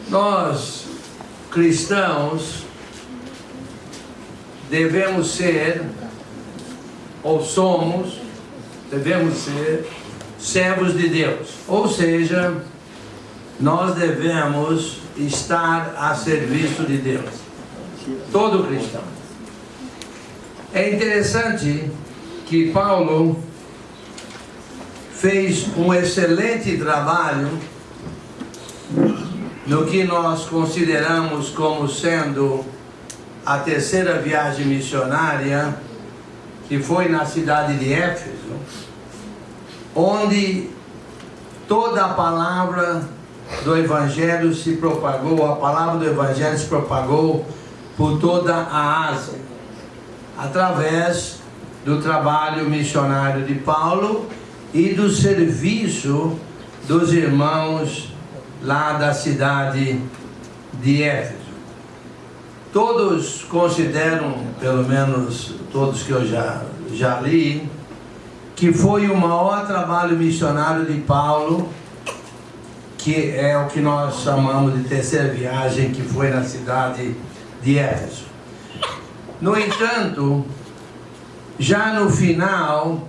Nós, cristãos, devemos ser, ou devemos ser servos de Deus. Ou seja, nós devemos estar a serviço de Deus. Todo cristão. É interessante que Paulo fez um excelente trabalho no que nós consideramos como sendo a terceira viagem missionária, que foi na cidade de Éfeso, onde toda a palavra do Evangelho se propagou, a palavra do Evangelho se propagou por toda a Ásia, através do trabalho missionário de Paulo e do serviço dos irmãos lá da cidade de Éfeso. Todos consideram, pelo menos todos que eu já li, que foi o maior trabalho missionário de Paulo, que é o que nós chamamos de terceira viagem, que foi na cidade de Éfeso. No entanto, já no final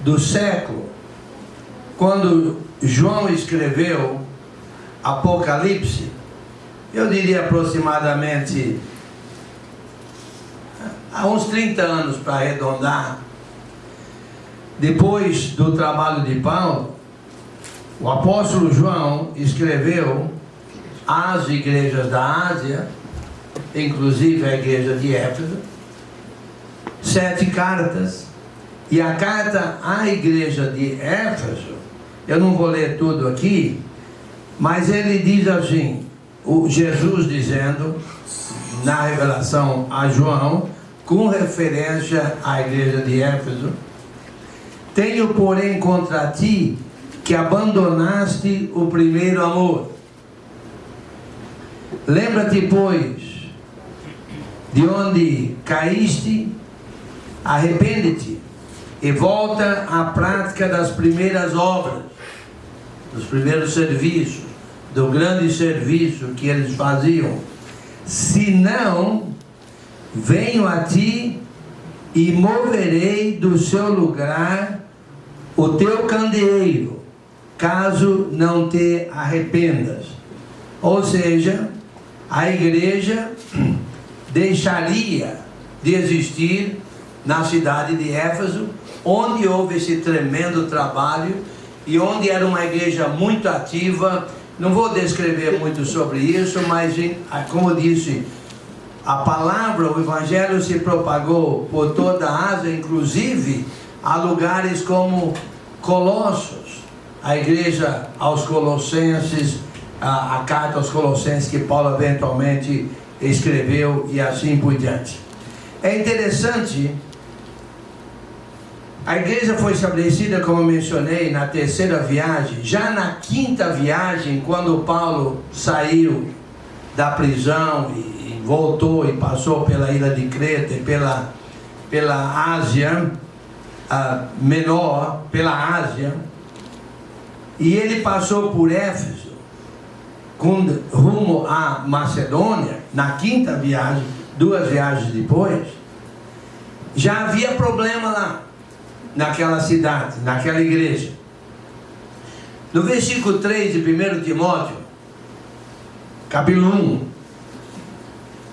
do século, quando João escreveu Apocalipse, eu diria aproximadamente há uns 30 anos para arredondar, depois do trabalho de Paulo, o apóstolo João escreveu às igrejas da Ásia, inclusive a igreja de Éfeso, 7 cartas, e a carta à igreja de Éfeso, eu não vou ler tudo aqui, mas ele diz assim, o Jesus dizendo na revelação a João, com referência à igreja de Éfeso: tenho, porém, contra ti que abandonaste o primeiro amor. Lembra-te, pois, de onde caíste, arrepende-te e volta à prática das primeiras obras, dos primeiros serviços, do grande serviço que eles faziam. Se não, venho a ti e moverei do seu lugar o teu candeeiro, caso não te arrependas. Ou seja, a igreja deixaria de existir na cidade de Éfeso, onde houve esse tremendo trabalho e onde era uma igreja muito ativa. Não vou descrever muito sobre isso, mas como eu disse, a palavra, o Evangelho se propagou por toda a Ásia, inclusive a lugares como Colossos, a igreja aos Colossenses, a carta aos Colossenses que Paulo eventualmente escreveu e assim por diante. É interessante, a igreja foi estabelecida, como eu mencionei, na terceira viagem. Já na quinta viagem, quando Paulo saiu da prisão e voltou e passou pela ilha de Creta e pela Ásia Menor, pela Ásia, e ele passou por Éfeso, com rumo à Macedônia, na quinta viagem, 2 viagens depois, já havia problema lá, naquela cidade, naquela igreja. No versículo 3 de 1 Timóteo, capítulo 1,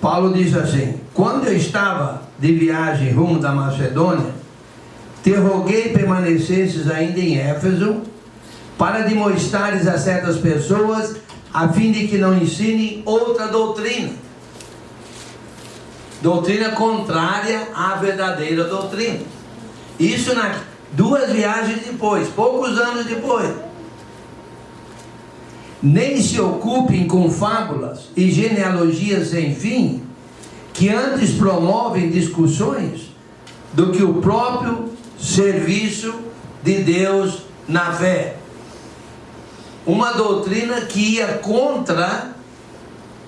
Paulo diz assim: quando eu estava de viagem rumo da Macedônia, te roguei permanecesses ainda em Éfeso, para demonstrares a certas pessoas, a fim de que não ensinem outra doutrina. Doutrina contrária à verdadeira doutrina. Isso 2 viagens depois, poucos anos depois. Nem se ocupem com fábulas e genealogias sem fim, que antes promovem discussões do que o próprio serviço de Deus na fé. Uma doutrina que ia contra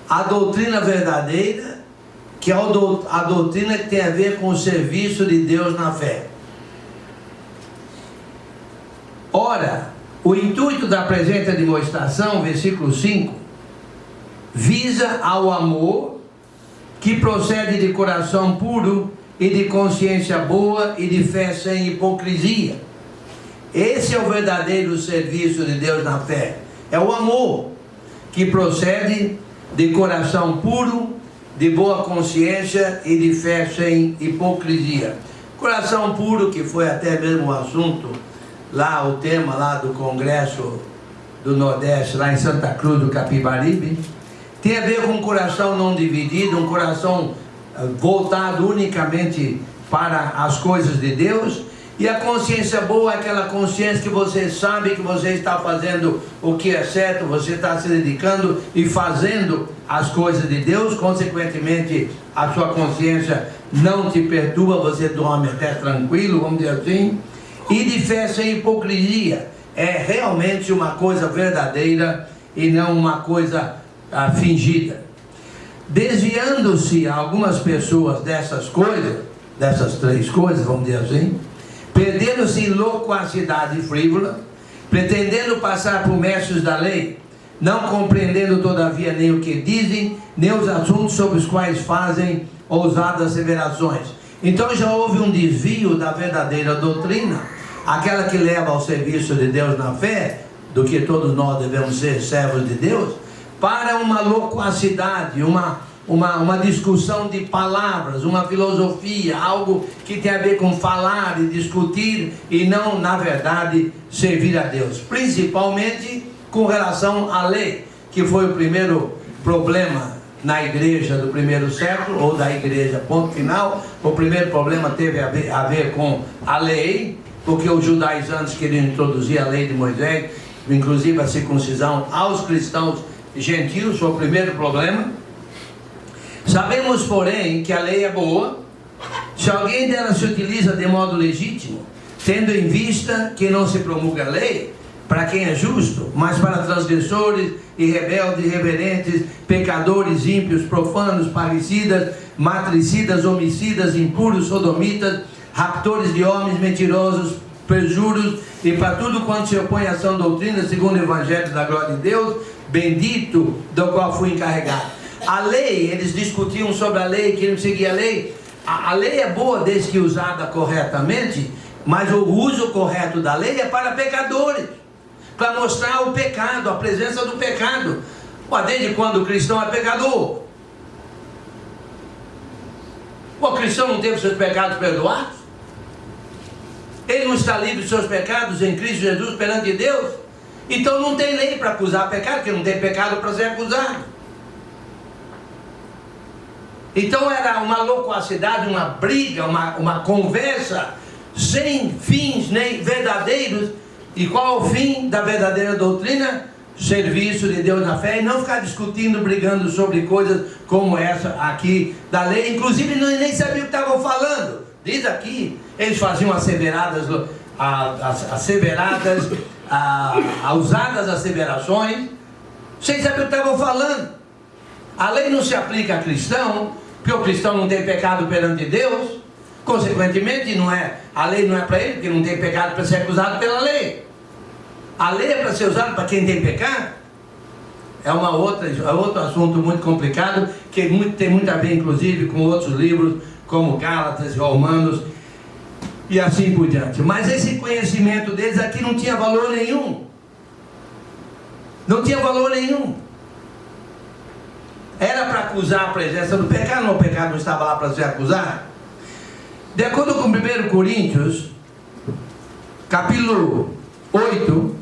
a doutrina verdadeira, que é a doutrina que tem a ver com o serviço de Deus na fé. Ora, O intuito da presente demonstração, versículo 5, visa ao amor que procede de coração puro e de consciência boa e de fé sem hipocrisia. Esse é o verdadeiro serviço de Deus na fé. É o amor que procede de coração puro, de boa consciência e de fé sem hipocrisia. Coração puro, que foi até mesmo o assunto, lá o tema lá do Congresso do Nordeste, lá em Santa Cruz do Capibaribe, tem a ver com um coração não dividido, um coração voltado unicamente para as coisas de Deus. E a consciência boa é aquela consciência que você sabe que você está fazendo o que é certo, você está se dedicando e fazendo as coisas de Deus, consequentemente a sua consciência não te perturba, você dorme até tranquilo, vamos dizer assim. E de fé sem hipocrisia, é realmente uma coisa verdadeira e não uma coisa fingida. Desviando-se algumas pessoas dessas coisas, dessas três coisas, vamos dizer assim, perdendo-se em loquacidade frívola, pretendendo passar por mestres da lei, não compreendendo todavia nem o que dizem, nem os assuntos sobre os quais fazem ousadas asseverações. Então já houve um desvio da verdadeira doutrina, aquela que leva ao serviço de Deus na fé, do que todos nós devemos ser servos de Deus, para uma loquacidade, uma discussão de palavras, uma filosofia, algo que tem a ver com falar e discutir e não, na verdade, servir a Deus. Principalmente com relação à lei, que foi o primeiro problema na igreja do primeiro século, ou da igreja, ponto final. O primeiro problema teve a ver com a lei, porque os judaizantes queriam introduzir a lei de Moisés, inclusive a circuncisão aos cristãos gentios, foi o primeiro problema. Sabemos, porém, que a lei é boa, se alguém dela se utiliza de modo legítimo, tendo em vista que não se promulga a lei para quem é justo, mas para transgressores e rebeldes, irreverentes, pecadores, ímpios, profanos, parricidas, matricidas, homicidas, impuros, sodomitas, raptores de homens, mentirosos, perjuros, e para tudo quanto se opõe à sã doutrina, segundo o Evangelho da glória de Deus, bendito do qual fui encarregado. A lei, eles discutiam sobre a lei, queriam seguir a lei. A lei é boa desde que usada corretamente, mas o uso correto da lei é para pecadores, para mostrar o pecado, a presença do pecado. Desde quando o cristão é pecador? O cristão não teve seus pecados perdoados? Ele não está livre dos seus pecados em Cristo Jesus perante Deus? Então não tem lei para acusar pecado, porque não tem pecado para ser acusado. Então era uma loquacidade, uma briga, uma conversa sem fins nem verdadeiros. E qual é o fim da verdadeira doutrina? Serviço de Deus na fé, e não ficar discutindo, brigando sobre coisas como essa aqui da lei. Inclusive nem sabia o que estavam falando. Diz aqui, eles faziam ousadas asseverações, sem saber o que estavam falando. A lei não se aplica a cristão, porque o cristão não tem pecado perante Deus, consequentemente a lei não é para ele, porque não tem pecado para ser acusado pela lei. A lei é para ser usada para quem tem pecado. É outro assunto muito complicado, que tem muito a ver inclusive com outros livros, como Gálatas, Romanos e assim por diante. Mas esse conhecimento deles aqui não tinha valor nenhum. Não tinha valor nenhum. Era para acusar a presença do pecado, mas o pecado não estava lá para ser acusado. De acordo com 1 Coríntios, capítulo 8,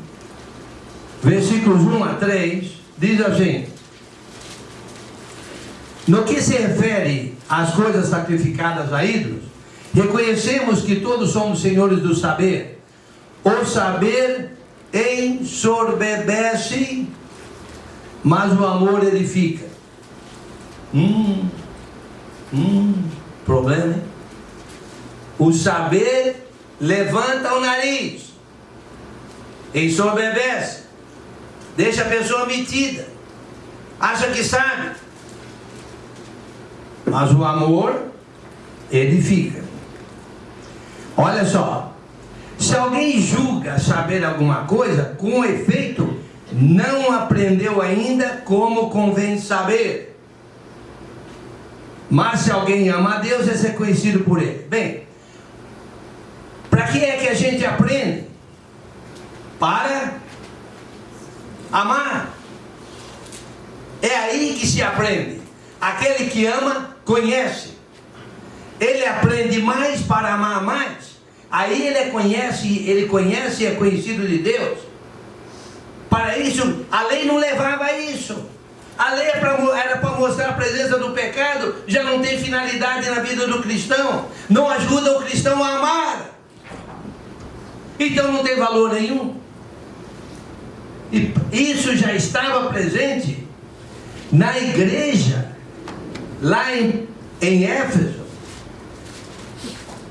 versículos 1 a 3, diz assim: no que se refere às coisas sacrificadas a ídolos, reconhecemos que todos somos senhores do saber. O saber ensoberbece, mas o amor edifica. Problema, hein? O saber levanta o nariz, ensoberbece, deixa a pessoa metida, acha que sabe. Mas o amor edifica. Olha só, Se alguém julga saber alguma coisa, com efeito, não aprendeu ainda como convém saber. Mas se alguém ama a Deus, é ser conhecido por Ele. Bem, para que é que a gente aprende? Para amar. É aí que se aprende. Aquele que ama, conhece. Ele aprende mais para amar mais. Aí ele conhece e é conhecido de Deus. Para isso, a lei não levava a isso. A lei era para mostrar a presença do pecado. Já não tem finalidade na vida do cristão. Não ajuda o cristão a amar. Então não tem valor nenhum. E isso já estava presente na igreja, lá em Éfeso.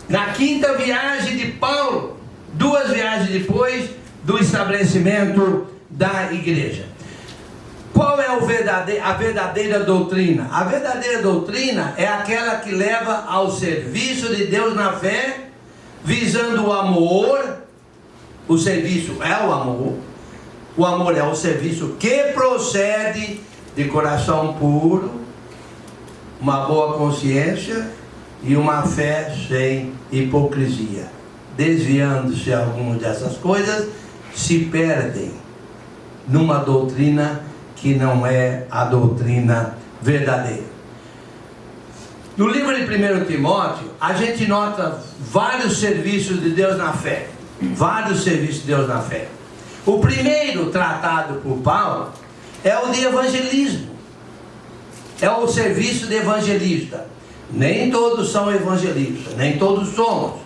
Na quinta viagem de Paulo, 2 viagens depois do estabelecimento da igreja. Qual é a verdadeira doutrina? A verdadeira doutrina é aquela que leva ao serviço de Deus na fé, visando o amor. O serviço é o amor. O amor é o serviço que procede de coração puro, uma boa consciência e uma fé sem hipocrisia. Desviando-se algumas dessas coisas, se perdem numa doutrina que não é a doutrina verdadeira. No livro de 1 Timóteo, a gente nota vários serviços de Deus na fé. Vários serviços de Deus na fé. O primeiro tratado por Paulo é o de evangelismo. É o serviço de evangelista. Nem todos são evangelistas, nem todos somos.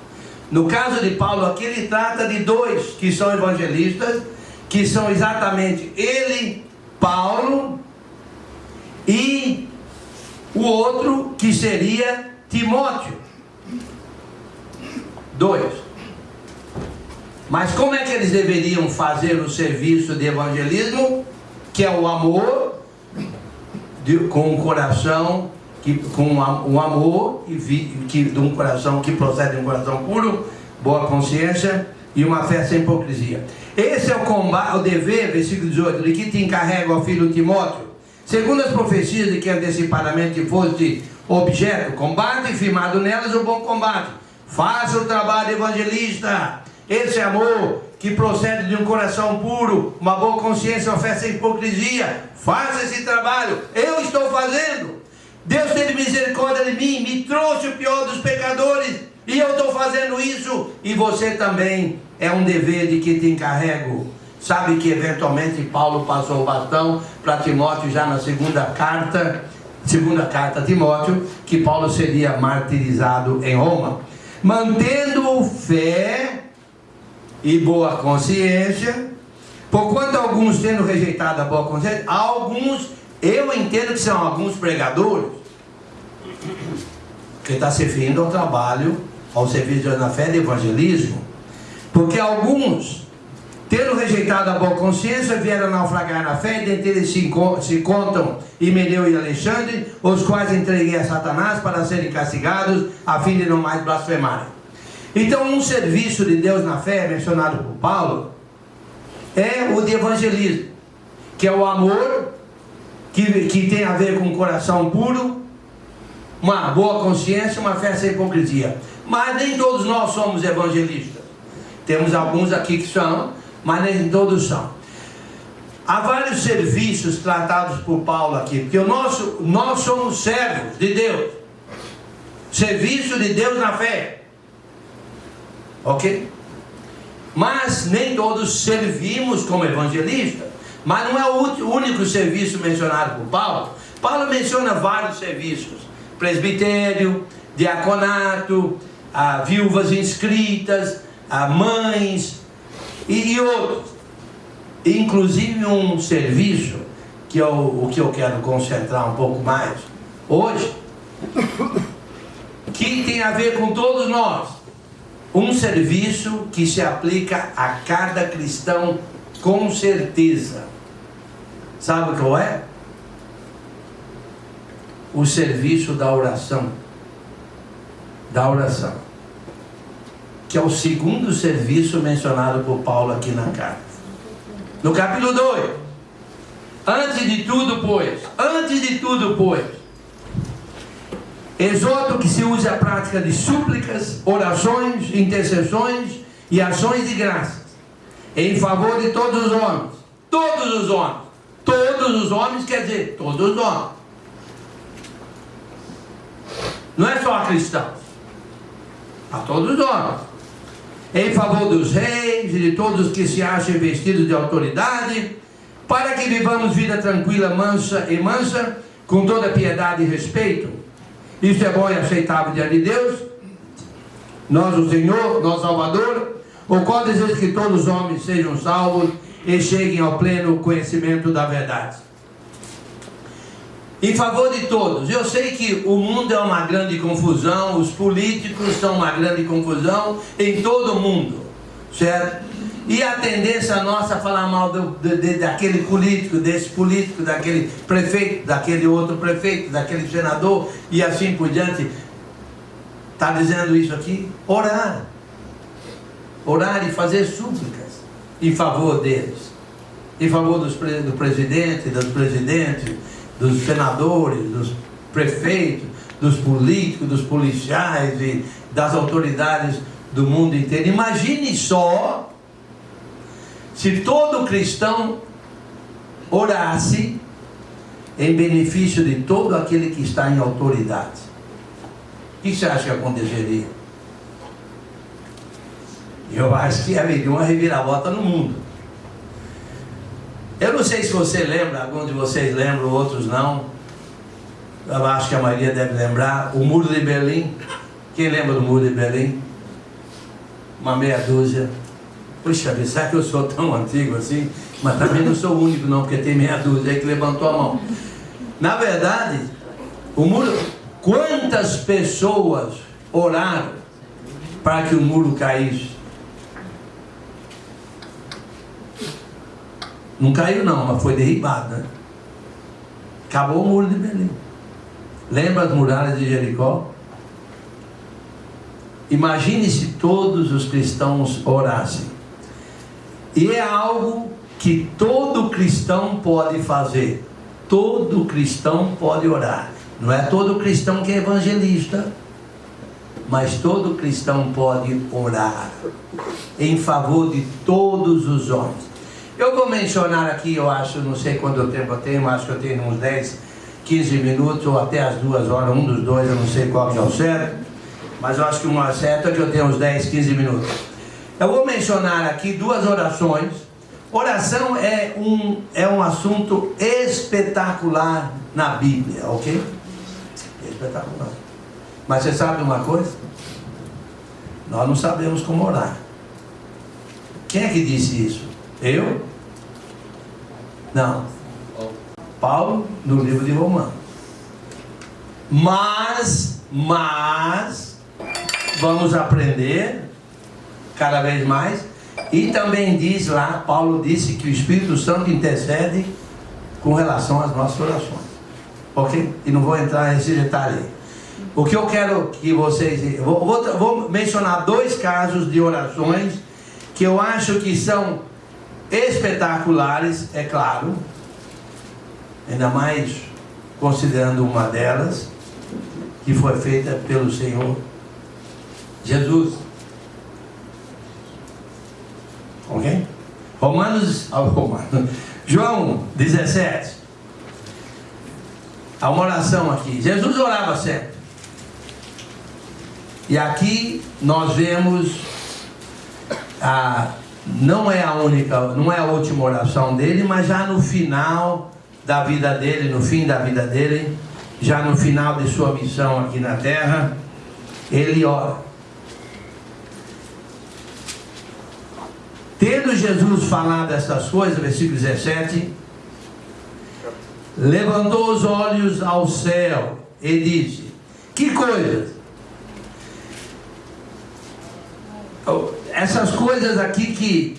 No caso de Paulo aqui, ele trata de 2 que são evangelistas, que são exatamente ele, Paulo, e o outro que seria Timóteo. 2. Mas como é que eles deveriam fazer o serviço de evangelismo? Que é o amor, com um coração, com um amor, de um coração que procede de um coração puro, boa consciência e uma fé sem hipocrisia. Esse é o combate, o dever, versículo 18, de que te encarrega, ó filho Timóteo, segundo as profecias de que antecipadamente foste objeto, combate firmado nelas o bom combate. Faça o trabalho evangelista. Esse amor que procede de um coração puro, uma boa consciência, uma fé sem hipocrisia. Faça esse trabalho. Eu estou fazendo. Deus teve misericórdia de mim, me trouxe o pior dos pecadores, e eu estou fazendo isso. E você também é um dever de que te encarrego. Sabe que eventualmente Paulo passou o bastão para Timóteo já na segunda carta a Timóteo, que Paulo seria martirizado em Roma. Mantendo fé e boa consciência, porquanto alguns tendo rejeitado a boa consciência, alguns, eu entendo que são alguns pregadores, que está se referindo ao trabalho, ao serviço de Deus na fé de evangelismo, porque alguns, tendo rejeitado a boa consciência, vieram naufragar na fé, e dentre eles se contam Himeneu e Alexandre, os quais entreguei a Satanás para serem castigados, a fim de não mais blasfemarem. Então, um serviço de Deus na fé, mencionado por Paulo, é o de evangelismo, que é o amor, que tem a ver com um coração puro, uma boa consciência, uma fé sem hipocrisia. Mas nem todos nós somos evangelistas. Temos alguns aqui que são, mas nem todos são. Há vários serviços tratados por Paulo aqui, porque nós somos servos de Deus. Serviço de Deus na fé. Ok? Mas nem todos servimos como evangelistas. Mas não é o único serviço mencionado por Paulo. Paulo menciona vários serviços: presbitério, diaconato, viúvas inscritas, mães e outros. Inclusive um serviço que é o que eu quero concentrar um pouco mais hoje, que tem a ver com todos nós. Um serviço que se aplica a cada cristão com certeza. Sabe qual é? O serviço da oração. Da oração. que é o segundo serviço mencionado por Paulo aqui na carta. No capítulo 2, antes de tudo, pois, exorto que se use a prática de súplicas, orações, intercessões e ações de graças, em favor de todos os homens. Todos os homens. Todos os homens quer dizer todos os homens. Não é só a cristãos. A todos os homens. Em favor dos reis e de todos os que se acham investidos de autoridade, para que vivamos vida tranquila, mansa, com toda piedade e respeito. Isto é bom e aceitável diante de Deus, nosso Senhor, nosso Salvador, o qual deseja que todos os homens sejam salvos e cheguem ao pleno conhecimento da verdade. Em favor de todos. Eu sei que o mundo é uma grande confusão, os políticos são uma grande confusão em todo o mundo, certo? E a tendência nossa a falar mal daquele político, desse político, daquele prefeito, daquele outro prefeito, daquele senador e assim por diante. Está dizendo isso aqui? Orar. Orar e fazer súplicas em favor deles. Em favor do presidente, dos presidentes, dos senadores, dos prefeitos, dos políticos, dos policiais e das autoridades do mundo inteiro. Imagine só se todo cristão orasse em benefício de todo aquele que está em autoridade. O que você acha que aconteceria? Eu acho que haveria uma reviravolta no mundo. Eu não sei se você lembra, alguns de vocês lembram, outros não. Eu acho que a maioria deve lembrar. O Muro de Berlim. Quem lembra do Muro de Berlim? Uma meia dúzia. Puxa vida, será que eu sou tão antigo assim? Mas também não sou o único não, porque tem meia dúzia aí que levantou a mão. Na verdade, o muro... Quantas pessoas oraram para que o muro caísse? Não caiu não, mas foi derribado, né? Acabou o muro de Berlim. Lembra as muralhas de Jericó? Imagine se todos os cristãos orassem. E é algo que todo cristão pode fazer. Todo cristão pode orar. Não é todo cristão que é evangelista, mas todo cristão pode orar em favor de todos os homens. Eu vou mencionar aqui, eu acho, não sei quanto tempo eu tenho, acho que eu tenho uns 10, 15 minutos, ou até as 2 horas, um dos dois, eu não sei qual que é o certo, mas eu acho que uma certa é que eu tenho uns 10, 15 minutos. Eu vou mencionar aqui 2 orações. Oração é um assunto espetacular na Bíblia, ok? Espetacular. Mas você sabe uma coisa? Nós não sabemos como orar. Quem é que disse isso? Eu? Não. Paulo, no livro de Romanos. Mas vamos aprender cada vez mais. E também diz lá, Paulo disse que o Espírito Santo intercede com relação às nossas orações. Ok? E não vou entrar nesse detalhe. O que eu quero que vocês... Vou mencionar 2 casos de orações que eu acho que são espetaculares, é claro. Ainda mais considerando uma delas, que foi feita pelo Senhor Jesus. Ok? João 17. Há uma oração aqui. Jesus orava sempre. E aqui nós vemos, não é a única, não é a última oração dele, mas já no final da vida dele, no fim da vida dele, já no final de sua missão aqui na terra, ele ora. Tendo Jesus falado essas coisas, versículo 17, levantou os olhos ao céu e disse: que coisas? Essas coisas aqui que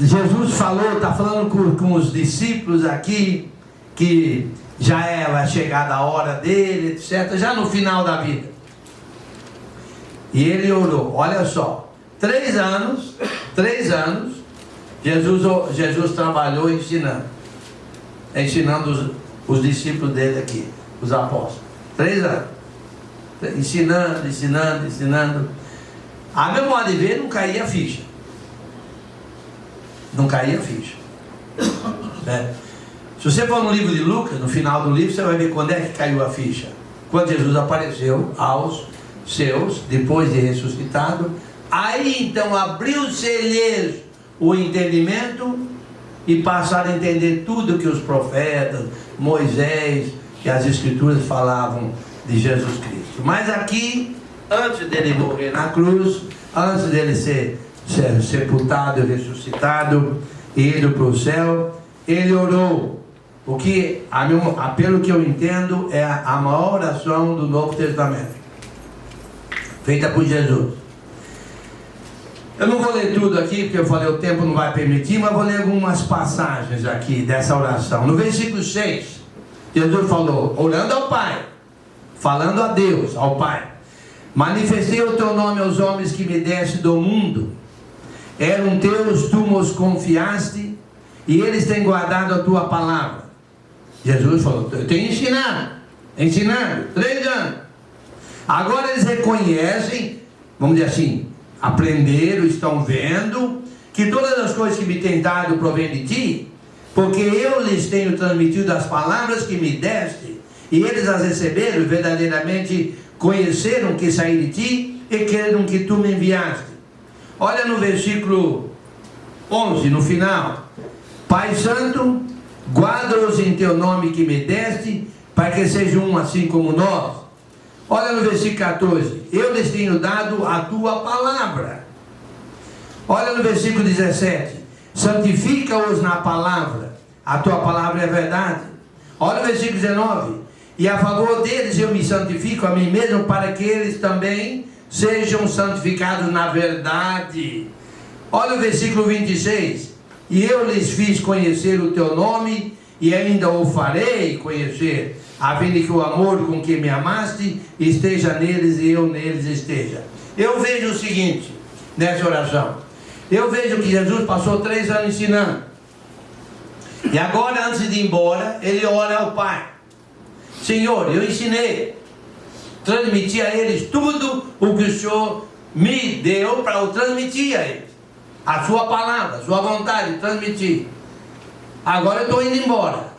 Jesus falou, está falando com os discípulos aqui, que já vai chegar a hora dele, etc., já no final da vida. E ele orou, olha só, 3 anos, Jesus trabalhou ensinando os discípulos dele aqui, os apóstolos. 3 anos, ensinando. A meu modo de ver, não caía a ficha. É. Se você for no livro de Lucas, no final do livro, você vai ver quando é que caiu a ficha. Quando Jesus apareceu aos seus, depois de ressuscitado, aí então abriu-se-lhes o entendimento e passaram a entender tudo que os profetas, Moisés e as escrituras falavam de Jesus Cristo. Mas aqui, antes dele morrer na cruz, antes dele ser sepultado e ressuscitado e ido para o céu, ele orou. O que, pelo que eu entendo, é a maior oração do Novo Testamento, feita por Jesus. Eu não vou ler tudo aqui, porque eu falei o tempo não vai permitir, mas vou ler algumas passagens aqui dessa oração. No versículo 6, Jesus falou, orando ao Pai, falando a Deus, ao Pai: manifestei o teu nome aos homens que me deste do mundo. Eram teus, tu nos confiaste, e eles têm guardado a tua palavra. Jesus falou, eu tenho ensinado 3 anos. Agora eles reconhecem, vamos dizer assim, aprenderam, estão vendo que todas as coisas que me têm dado provém de ti, porque eu lhes tenho transmitido as palavras que me deste, e eles as receberam e verdadeiramente conheceram que saí de ti e creram que tu me enviaste. Olha no versículo 11, no final: Pai Santo, guarda-os em teu nome que me deste, para que sejam um assim como nós. Olha no versículo 14: eu lhes tenho dado a tua palavra. Olha no versículo 17: santifica-os na palavra, a tua palavra é verdade. Olha no versículo 19: e a favor deles eu me santifico a mim mesmo, para que eles também sejam santificados na verdade. Olha o versículo 26: e eu lhes fiz conhecer o teu nome, e ainda o farei conhecer, a fim de que o amor com que me amaste esteja neles e eu neles esteja. Eu vejo o seguinte nessa oração: eu vejo que Jesus passou 3 anos ensinando, e agora, antes de ir embora, ele ora ao Pai: Senhor, eu ensinei, transmiti a eles tudo o que o Senhor me deu para eu transmitir a eles, a sua palavra, a sua vontade, transmitir. Agora eu estou indo embora,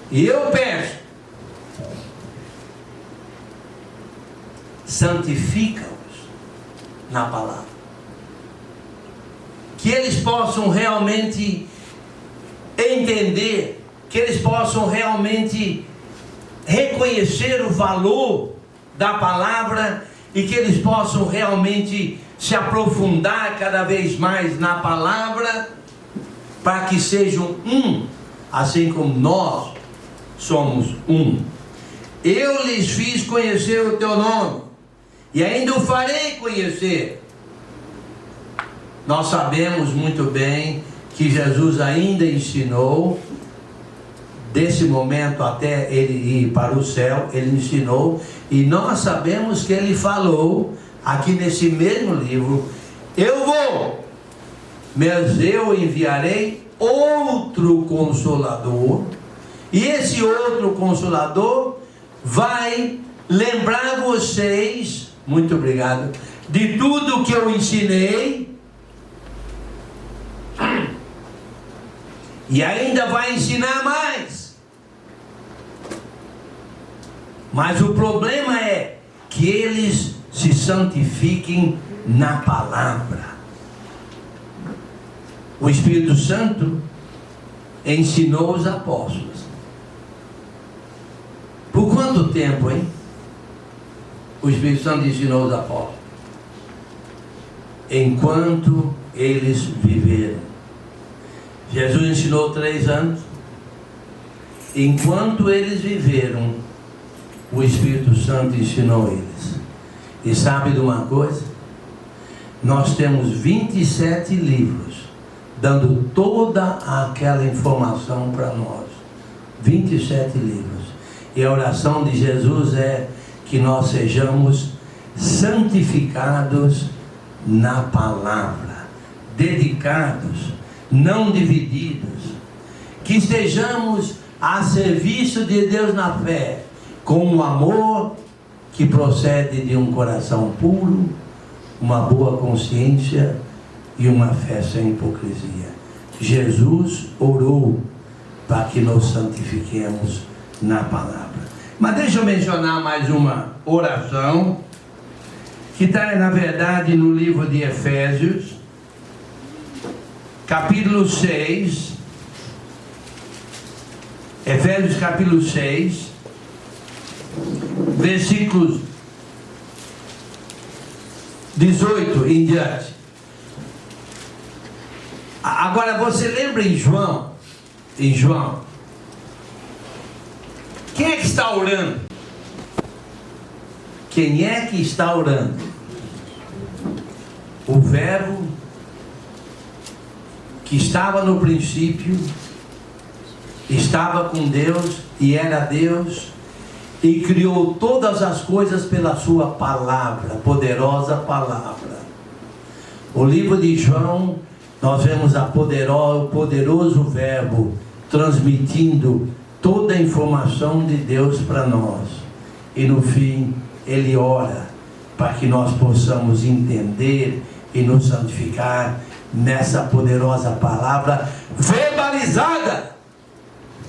e eu peço, santifica-os na palavra, que eles possam realmente entender, que eles possam realmente reconhecer o valor da palavra, e que eles possam realmente se aprofundar cada vez mais na palavra, para que sejam um, assim como nós somos um. Eu lhes fiz conhecer o teu nome, e ainda o farei conhecer. Nós sabemos muito bem que Jesus ainda ensinou, desse momento até ele ir para o céu, ele ensinou, e nós sabemos que ele falou aqui nesse mesmo livro: eu vou, mas eu enviarei outro Consolador, e esse outro Consolador vai lembrar vocês, muito obrigado, de tudo que eu ensinei, e ainda vai ensinar mais. Mas o problema é que eles se santifiquem na palavra. O Espírito Santo ensinou os apóstolos. Por quanto tempo, hein? O Espírito Santo ensinou os apóstolos? Enquanto eles viveram. Jesus ensinou 3 anos. Enquanto eles viveram, o Espírito Santo ensinou eles. E sabe de uma coisa? Nós temos 27 livros dando toda aquela informação para nós. 27 livros. E a oração de Jesus é que nós sejamos santificados na palavra, dedicados, não divididos, que estejamos a serviço de Deus na fé, com um amor que procede de um coração puro, uma boa consciência e uma fé sem hipocrisia. Jesus orou para que nos santifiquemos na palavra. Mas deixa eu mencionar mais uma oração, que está na verdade no livro de Efésios, capítulo 6, Efésios capítulo 6, versículos 18 em diante. Agora você lembra em João, quem é que está orando? Quem é que está orando? O Verbo que estava no princípio, estava com Deus e era Deus, e criou todas as coisas pela sua palavra, poderosa palavra. O livro de João, nós vemos o poderoso Verbo transmitindo toda a informação de Deus para nós. E no fim, ele ora para que nós possamos entender e nos santificar nessa poderosa palavra verbalizada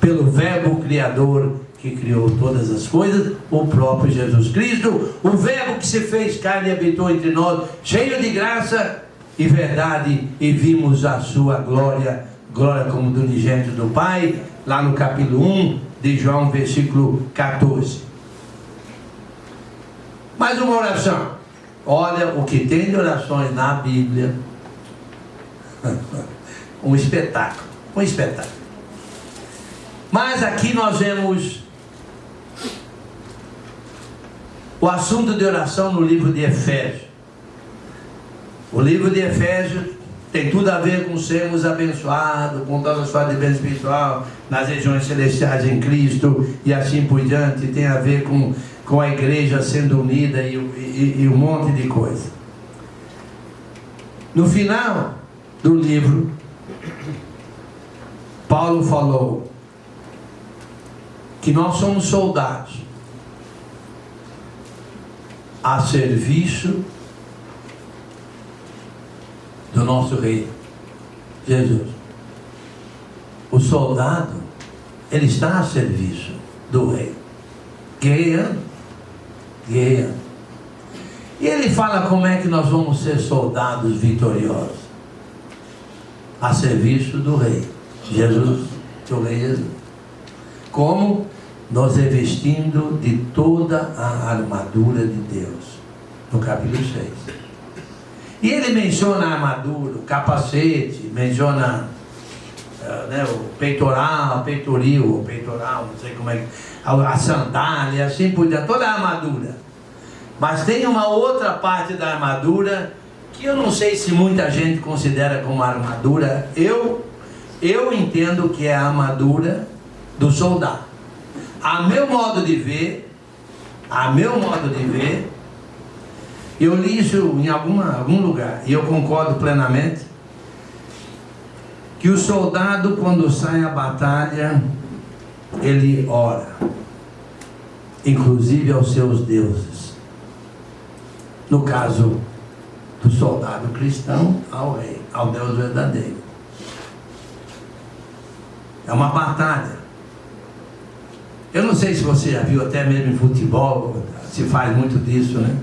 pelo Verbo Criador que criou todas as coisas, o próprio Jesus Cristo, o Verbo que se fez carne e habitou entre nós, cheio de graça e verdade, e vimos a sua glória, glória como do unigênito do Pai, lá no capítulo 1 de João, versículo 14. Mais uma oração. Olha o que tem de orações na Bíblia. Um espetáculo. Mas aqui nós vemos o assunto de oração no livro de Efésios. O livro de Efésios tem tudo a ver com sermos abençoados, com toda a sorte de bem espiritual, nas regiões celestiais em Cristo, e assim por diante. Tem a ver com a igreja sendo unida e um monte de coisa. No final do livro, Paulo falou que nós somos soldados a serviço do nosso rei, Jesus. O soldado, ele está a serviço do rei, guerreando. E ele fala como é que nós vamos ser soldados vitoriosos, a serviço do rei, Jesus, do rei Jesus. Como? Nos revestindo de toda a armadura de Deus, no capítulo 6. E ele menciona a armadura, o capacete, menciona o peitoral, não sei como é que, a sandália, assim por diante, toda a armadura. Mas tem uma outra parte da armadura que eu não sei se muita gente considera como armadura. Eu entendo que é a armadura do soldado. A meu modo de ver, eu li isso em algum lugar, e eu concordo plenamente, que o soldado, quando sai à batalha, ele ora, inclusive aos seus deuses. No caso do soldado cristão, ao rei, ao Deus verdadeiro. É uma batalha. Eu não sei se você já viu, até mesmo em futebol, se faz muito disso, né?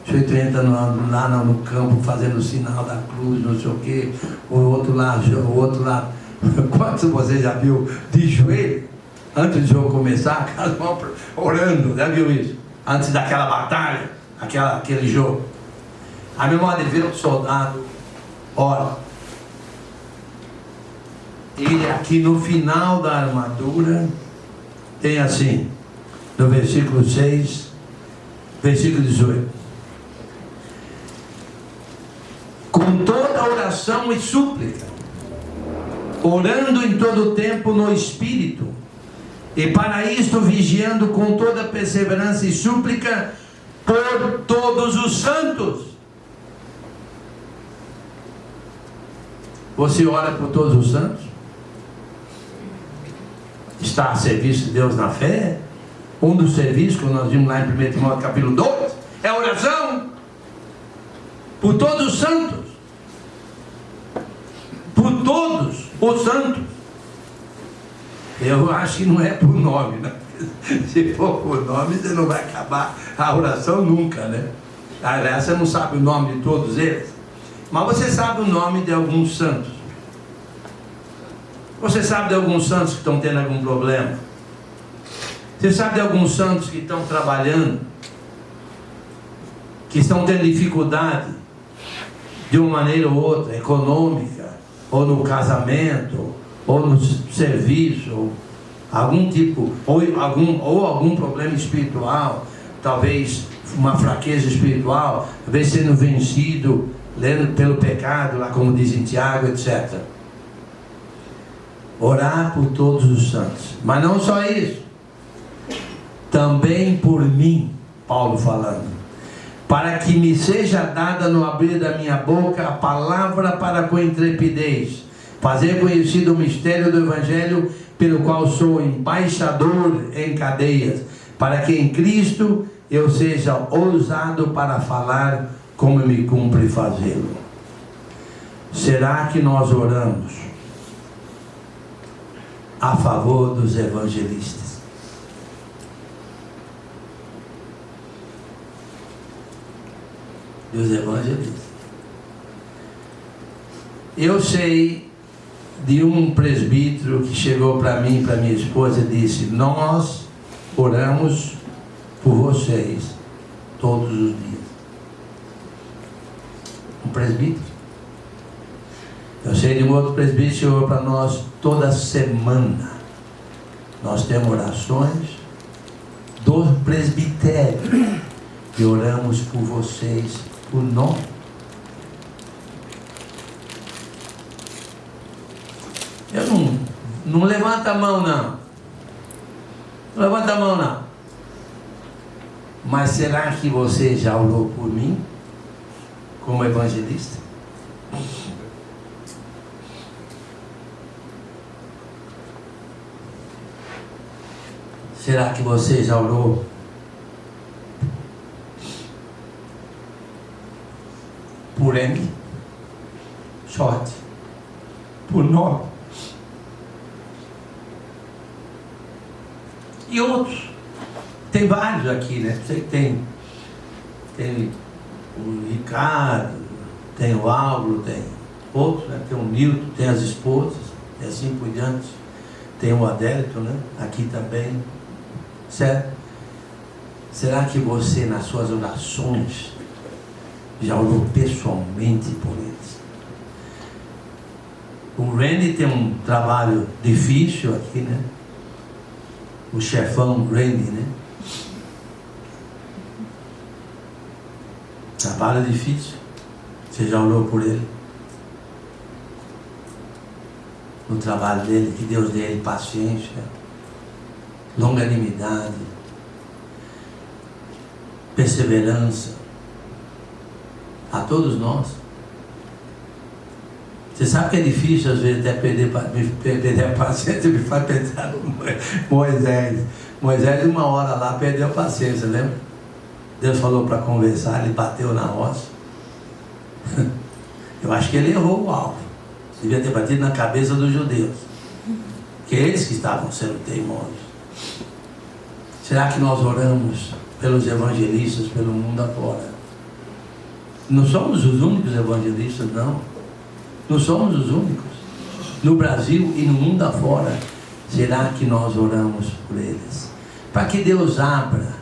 O sujeito entra lá no campo fazendo o sinal da cruz, não sei o quê, o outro lá. Quantos você já viu de joelho, antes do jogo começar, as mãos orando, já viu isso? Antes daquela batalha, aquele jogo. A memória de ver um soldado ora. E aqui no final da armadura, tem assim, no versículo 6, versículo 18. Com toda oração e súplica, orando em todo o tempo no Espírito, e para isto vigiando com toda perseverança e súplica, por todos os santos. Você ora por todos os santos? Está a serviço de Deus na fé? Um dos serviços que nós vimos lá em 1 Timóteo capítulo 2 é a oração por todos os santos, por todos os santos. Eu acho que não é por nome, né? Se for por nome, você não vai acabar a oração nunca, né? Aliás, você não sabe o nome de todos eles, mas você sabe o nome de alguns santos. Você sabe de alguns santos que estão tendo algum problema? Você sabe de alguns santos que estão trabalhando, que estão tendo dificuldade de uma maneira ou outra, econômica, ou no casamento, ou no serviço, ou algum tipo, ou algum problema espiritual, talvez uma fraqueza espiritual, talvez sendo vencido pelo pecado, lá como diz em Tiago, etc. Orar por todos os santos, mas não só isso, também por mim, Paulo falando, para que me seja dada no abrir da minha boca a palavra para com intrepidez, fazer conhecido o mistério do Evangelho, pelo qual sou embaixador em cadeias, para que em Cristo eu seja ousado para falar como me cumpre fazê-lo. Será que nós oramos a favor dos evangelistas? Dos evangelistas. Eu sei de um presbítero que chegou para mim e para minha esposa e disse: nós oramos por vocês todos os dias. Um presbítero. Eu sei de um outro presbítero que chegou para nós toda semana. Nós temos orações do presbitério e oramos por vocês, por nós. Eu não levanta a mão não. Não levanta a mão não. Mas será que você já orou por mim como evangelista? Será que você já orou por ele? Short. Por nós. E outros. Tem vários aqui, né? Sei que tem o Ricardo, tem o Álvaro, tem outros, né? Tem o Nilton, tem as esposas, e assim por diante. Tem o Adélito, né? Aqui também. Certo? Será que você, nas suas orações, já orou pessoalmente por eles? O Randy tem um trabalho difícil aqui, né? O chefão Randy, né? Trabalho difícil. Você já orou por ele? No trabalho dele, que Deus dê ele paciência, longanimidade, perseverança. A todos nós. Você sabe que é difícil às vezes até perder a paciência, me faz pensar no Moisés. Moisés, uma hora lá, perdeu a paciência, lembra? Deus falou para conversar, ele bateu na rocha. Eu acho que ele errou o alvo. Devia ter batido na cabeça dos judeus, que eles que estavam sendo teimosos. Será que nós oramos pelos evangelistas pelo mundo afora? Não somos os únicos evangelistas, não. Não somos os únicos. No Brasil e no mundo afora, será que nós oramos por eles? Para que Deus abra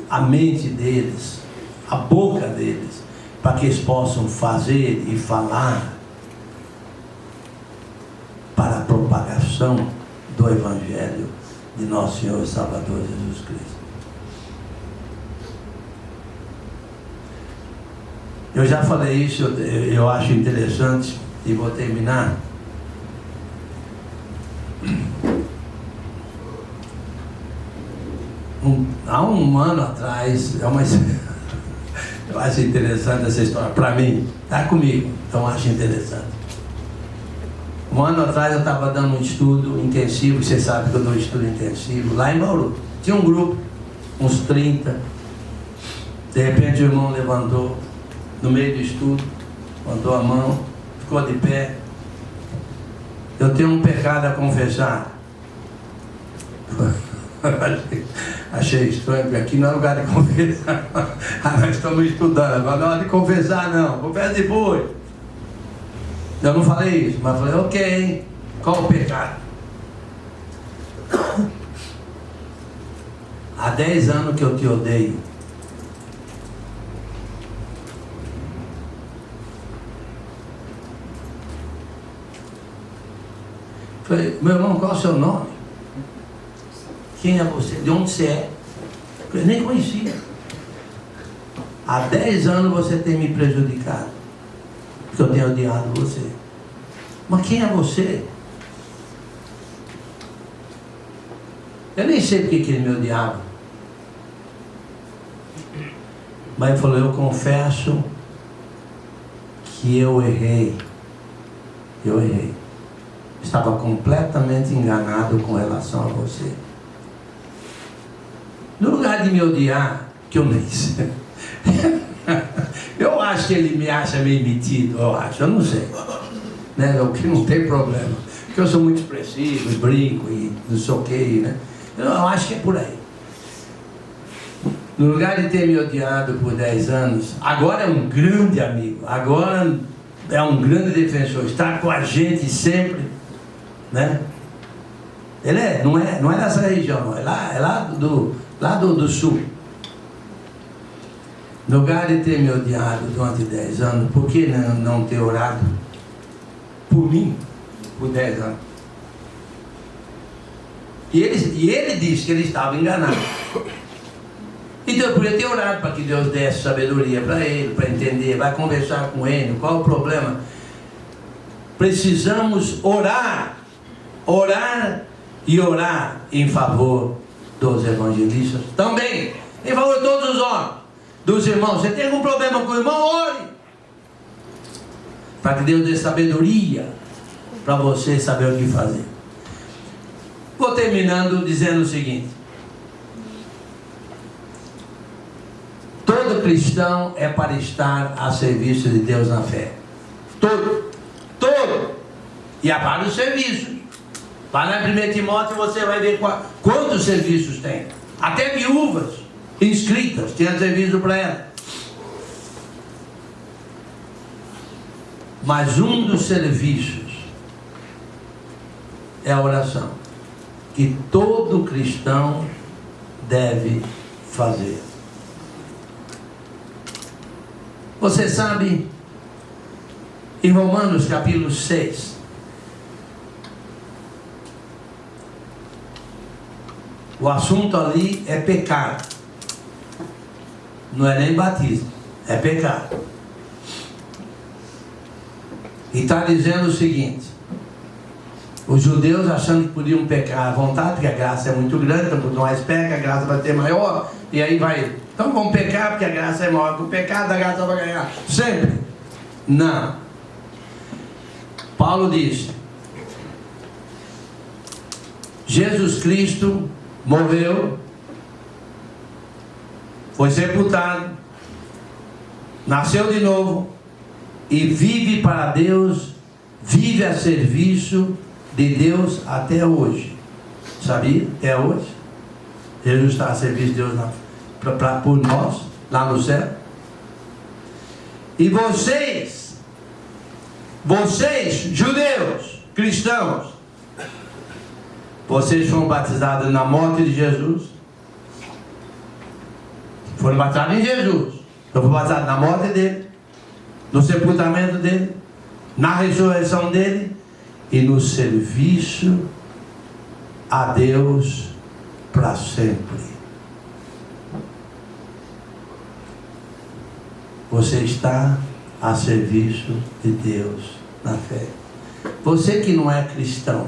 a mente deles, a boca deles, para que eles possam fazer e falar para a propagação do Evangelho de nosso Senhor e Salvador Jesus Cristo. Eu já falei isso, eu acho interessante, e vou terminar. há um ano atrás, eu acho interessante essa história, para mim, está comigo, então acho interessante. Um ano atrás eu estava dando um estudo intensivo, você sabe que eu dou estudo intensivo, lá em Bauru. Tinha um grupo, uns 30, de repente o irmão levantou, no meio do estudo, levantou a mão, ficou de pé. Eu tenho um pecado a confessar. Achei estranho, porque aqui não é lugar de confessar. Nós estamos estudando, agora não é hora de confessar não, confessa depois. Eu não falei isso, mas falei, ok, qual o pecado? Há 10 anos que eu te odeio. Falei, meu irmão, qual é o seu nome? Quem é você? De onde você é? Eu nem conhecia. Há 10 anos você tem me prejudicado, porque eu tenho odiado você. Mas quem é você? Eu nem sei porque que ele me odiava. Mas ele falou, eu confesso que eu errei. Eu errei. Estava completamente enganado com relação a você. No lugar de me odiar, que eu nem sei. Eu acho que ele me acha meio metido, eu não sei. Né? O que não tem problema. Porque eu sou muito expressivo, e brinco, e não sei o que, né? Eu acho que é por aí. No lugar de ter me odiado por 10 anos, agora é um grande amigo, agora é um grande defensor, está com a gente sempre, né? Ele não é dessa região, não, é lá do sul. No lugar de ter me odiado durante 10 anos, por que não ter orado por mim por 10 anos? E ele disse que ele estava enganado. Então eu podia ter orado para que Deus desse sabedoria para ele, para entender, vai conversar com ele, qual o problema? Precisamos orar e orar em favor dos evangelistas, também em favor de todos os homens, dos irmãos. Você tem algum problema com o irmão? Ore, para que Deus dê sabedoria para você saber o que fazer. Vou terminando dizendo o seguinte: todo cristão é para estar a serviço de Deus na fé. Todo. E há vários serviços. Vai lá em 1 Timóteo, você vai ver quantos serviços tem. Até viúvas inscritas tinham serviço para ela. Mas um dos serviços é a oração, que todo cristão deve fazer. Você sabe, em Romanos capítulo 6, o assunto ali é pecado. Não é nem batismo, é pecado. E está dizendo o seguinte: os judeus achando que podiam pecar à vontade, porque a graça é muito grande, então quanto mais peca, a graça vai ter maior, e aí vai, então vamos pecar porque a graça é maior que o pecado, a graça vai ganhar sempre. Não. Paulo diz: Jesus Cristo morreu, foi sepultado, nasceu de novo e vive para Deus, vive a serviço de Deus até hoje. Sabia? Até hoje Jesus está a serviço de Deus por nós, lá no céu. E vocês, judeus, cristãos, vocês foram batizados na morte de Jesus. Foram batizados em Jesus. Eu fui batizado na morte dele, no sepultamento dele, na ressurreição dele e no serviço a Deus para sempre. Você está a serviço de Deus na fé. Você que não é cristão,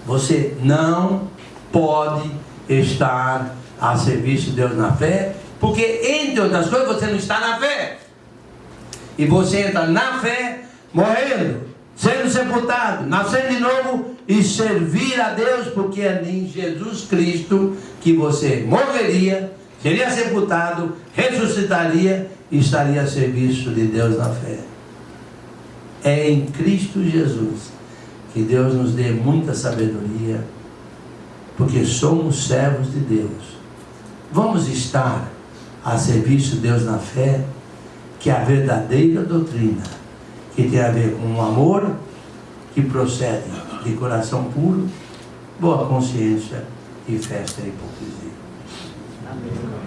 você não pode estar a serviço de Deus na fé, porque entre outras coisas você não está na fé, e você entra na fé, morrendo, sendo sepultado, nascendo de novo e servir a Deus, porque é em Jesus Cristo que você morreria, seria sepultado, ressuscitaria e estaria a serviço de Deus na fé. É em Cristo Jesus. Que Deus nos dê muita sabedoria, porque somos servos de Deus. Vamos estar a serviço de Deus na fé, que é a verdadeira doutrina, que tem a ver com o amor que procede de coração puro, boa consciência e fé sem hipocrisia. Amém.